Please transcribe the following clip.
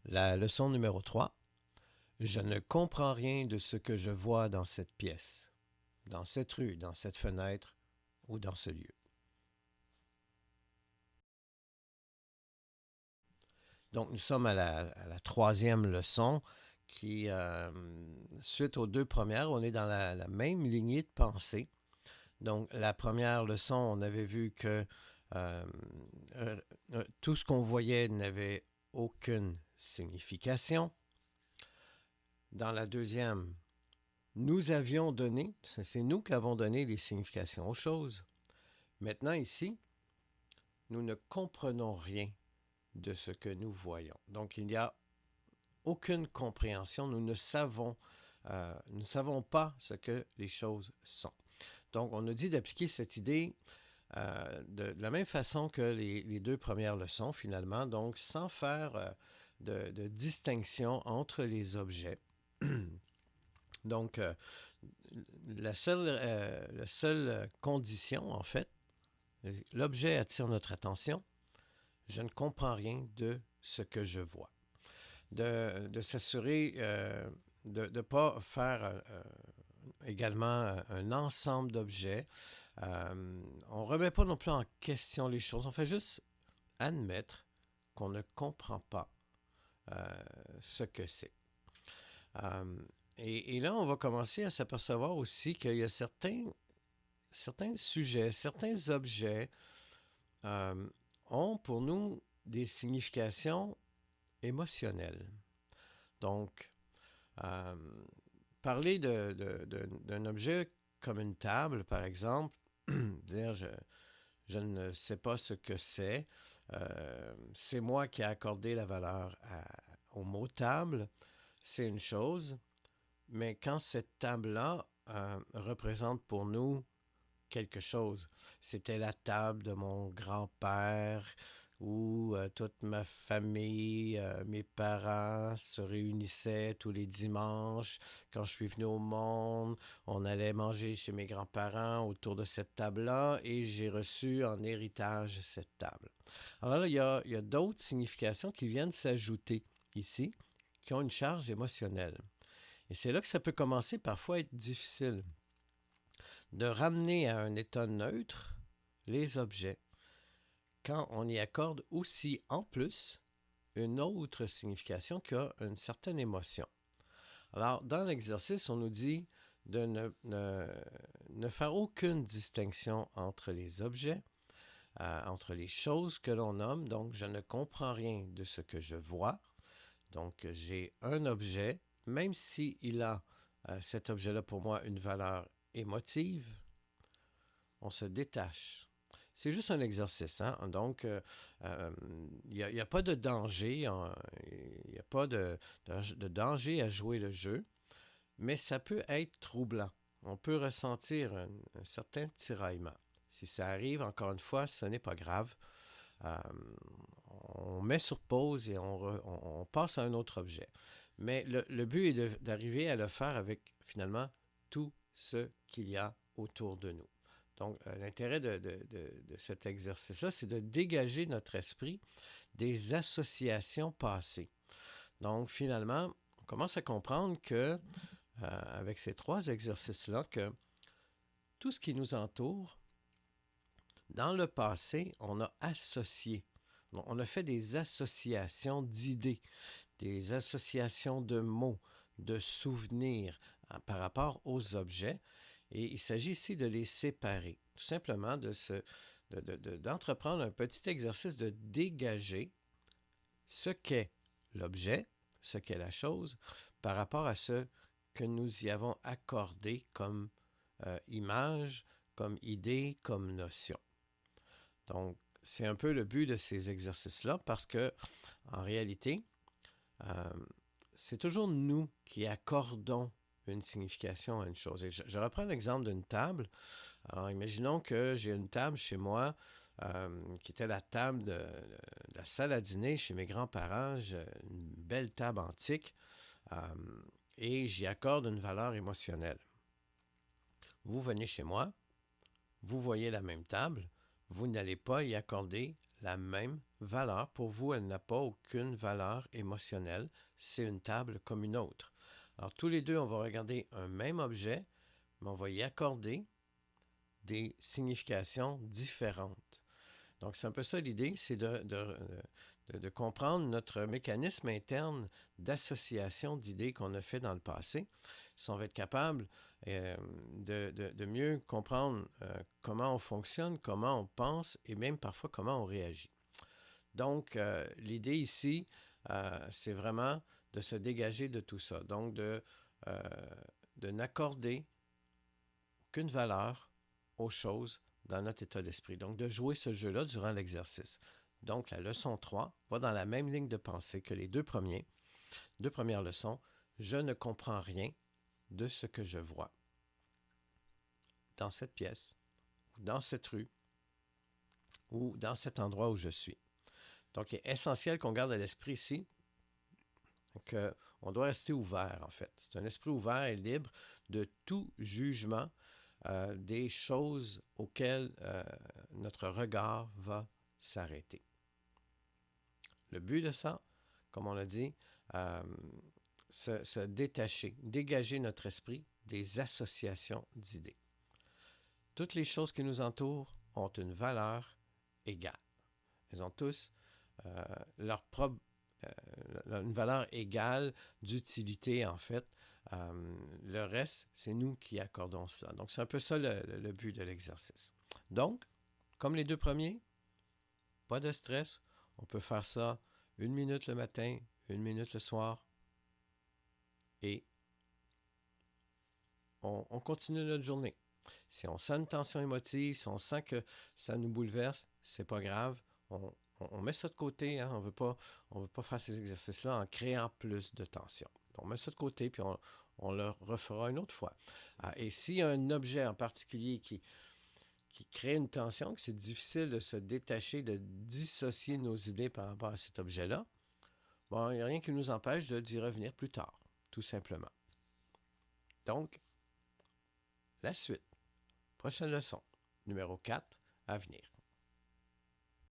La leçon numéro 3. Je ne comprends rien de ce que je vois dans cette pièce, dans cette rue, dans cette fenêtre ou dans ce lieu. Donc, nous sommes à la troisième leçon qui, suite aux deux premières, on est dans la même lignée de pensée. Donc, la première leçon, on avait vu que euh, tout ce qu'on voyait n'avait aucune signification. Dans la deuxième, nous avions donné, c'est nous qui avons donné les significations aux choses. Maintenant, ici, nous ne comprenons rien de ce que nous voyons. Donc, il n'y a aucune compréhension. Nous ne savons pas ce que les choses sont. Donc, on a dit d'appliquer cette idée de la même façon que les deux premières leçons, finalement, donc sans faire de distinction entre les objets. Donc, la seule condition, en fait, l'objet attire notre attention. Je ne comprends rien de ce que je vois. De s'assurer de ne pas faire également un ensemble d'objets. On ne remet pas non plus en question les choses. On fait juste admettre qu'on ne comprend pas ce que c'est. Et là, on va commencer à s'apercevoir aussi qu'il y a certains sujets, certains objets ont pour nous des significations émotionnelles. Donc, parler d'un objet comme une table, par exemple, dire je ne sais pas ce que c'est moi qui ai accordé la valeur au mot table, c'est une chose, mais quand cette table-là représente pour nous quelque chose, c'était la table de mon grand-père où toute ma famille, mes parents se réunissaient tous les dimanches. Quand je suis venu au monde, on allait manger chez mes grands-parents autour de cette table-là et j'ai reçu en héritage cette table. Alors là, il y a d'autres significations qui viennent s'ajouter ici, qui ont une charge émotionnelle. Et c'est là que ça peut commencer parfois à être difficile de ramener à un état neutre les objets quand on y accorde aussi en plus une autre signification qui a une certaine émotion. Alors, dans l'exercice, on nous dit de ne faire aucune distinction entre les objets, entre les choses que l'on nomme. Donc, je ne comprends rien de ce que je vois. Donc, j'ai un objet, même s'il a cet objet-là pour moi une valeur émotive, on se détache. C'est juste un exercice, hein? Donc, il n'y a pas de danger, il n'y a pas de danger à jouer le jeu, mais ça peut être troublant. On peut ressentir un certain tiraillement. Si ça arrive, encore une fois, ce n'est pas grave. Euh, on met sur pause et on passe à un autre objet. Mais le but est d'arriver à le faire avec, finalement, tout ce qu'il y a autour de nous. Donc, l'intérêt de cet exercice-là, c'est de dégager notre esprit des associations passées. Donc, finalement, on commence à comprendre que, avec ces trois exercices-là, que tout ce qui nous entoure, dans le passé, on a associé. On a fait des associations d'idées, des associations de mots, de souvenirs par rapport aux objets. Et il s'agit ici de les séparer. Tout simplement d'entreprendre un petit exercice de dégager ce qu'est l'objet, ce qu'est la chose, par rapport à ce que nous y avons accordé comme image, comme idée, comme notion. Donc, c'est un peu le but de ces exercices-là parce que, en réalité, c'est toujours nous qui accordons une signification à une chose. Et je reprends l'exemple d'une table. Alors, imaginons que j'ai une table chez moi qui était la table de la salle à dîner chez mes grands-parents, une belle table antique, euh, et j'y accorde une valeur émotionnelle. Vous venez chez moi, vous voyez la même table, vous n'allez pas y accorder la même valeur. Pour vous, elle n'a pas aucune valeur émotionnelle. C'est une table comme une autre. Alors, tous les deux, on va regarder un même objet, mais on va y accorder des significations différentes. Donc, c'est un peu ça l'idée, c'est de comprendre notre mécanisme interne d'association d'idées qu'on a fait dans le passé. Si on va être capable de mieux comprendre comment on fonctionne, comment on pense et même parfois comment on réagit. Donc, l'idée ici, c'est vraiment de se dégager de tout ça. Donc, de n'accorder aucune valeur aux choses dans notre état d'esprit. Donc, de jouer ce jeu-là durant l'exercice. Donc, la leçon 3 va dans la même ligne de pensée que les deux premières leçons. Je ne comprends rien de ce que je vois dans cette pièce, ou dans cette rue, ou dans cet endroit où je suis. Donc, il est essentiel qu'on garde à l'esprit ici qu'on doit rester ouvert, en fait. C'est un esprit ouvert et libre de tout jugement des choses auxquelles notre regard va s'arrêter. Le but de ça, comme on l'a dit, se détacher, dégager notre esprit des associations d'idées. Toutes les choses qui nous entourent ont une valeur égale. Elles ont tous leur propre une valeur égale d'utilité, en fait. Le reste, c'est nous qui accordons cela. Donc, c'est un peu ça le but de l'exercice. Donc, comme les deux premiers, pas de stress. On peut faire ça 1 minute le matin, 1 minute le soir. Et on continue notre journée. Si on sent une tension émotive, si on sent que ça nous bouleverse, c'est pas grave. On met ça de côté. Hein? On veut pas faire ces exercices-là en créant plus de tension. Donc, on met ça de côté, puis on le refera une autre fois. Et s'il y a un objet en particulier qui crée une tension, que c'est difficile de se détacher, de dissocier nos idées par rapport à cet objet-là, bon, il n'y a rien qui nous empêche d'y revenir plus tard, tout simplement. Donc, la suite. Prochaine leçon, numéro 4, à venir.